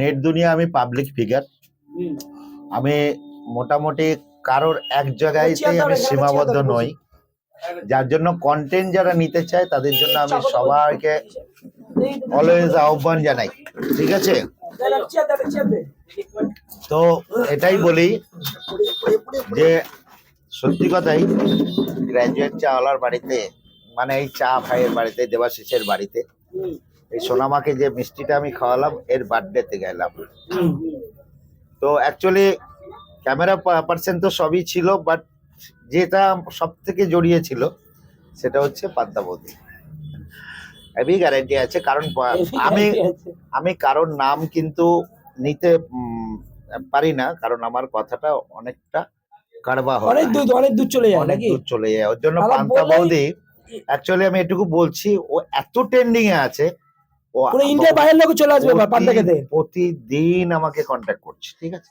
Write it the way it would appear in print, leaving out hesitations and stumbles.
Net দুনিয়া আমি public figure. আমি মোটামুটি কারোর এক জায়গায়তেই আমি সীমাবদ্ধ নই, যার জন্য কন্টেন্ট যারা নিতে চায় তাদের জন্য আমি সবাইকে অলওয়েজ আহ্বান জানাই। ঠিক আছে, তো এটাই বলি যে সত্যি কথাই গ্র্যাজুয়েট চাওয়ালার বাড়িতে, মানে এই চা ভাইয়ের বাড়িতে, দেবাশিসের বাড়িতে, এই সোনামাকে যে মিষ্টিটা আমি খাওয়ালাম এর বার্থডেতে গেলাম। তো অ্যাকচুয়ালি ক্যামেরা পার্সন তো সবই ছিল, বাট যেটা সব থেকে জড়িয়ে ছিল সেটা হচ্ছে পান্তা বৌদি। আমি গ্যারান্টি আছে, কারণ আমি কারোর নাম কিন্তু নিতে পারি না, কারণ আমার কথাটা অনেকটা কারবা হয়, অনেক দূর চলে যায়, ওর জন্য পান্তা বৌদি অ্যাকচুয়ালি আমি এটুকু বলছি, ও এত ট্রেন্ডিং এ আছে, ও ইন্ডিয়ার বাইরের লোক চলে আসবে পান্তা খেতে, প্রতিদিন আমাকে কন্ট্যাক্ট করছে। ঠিক আছে।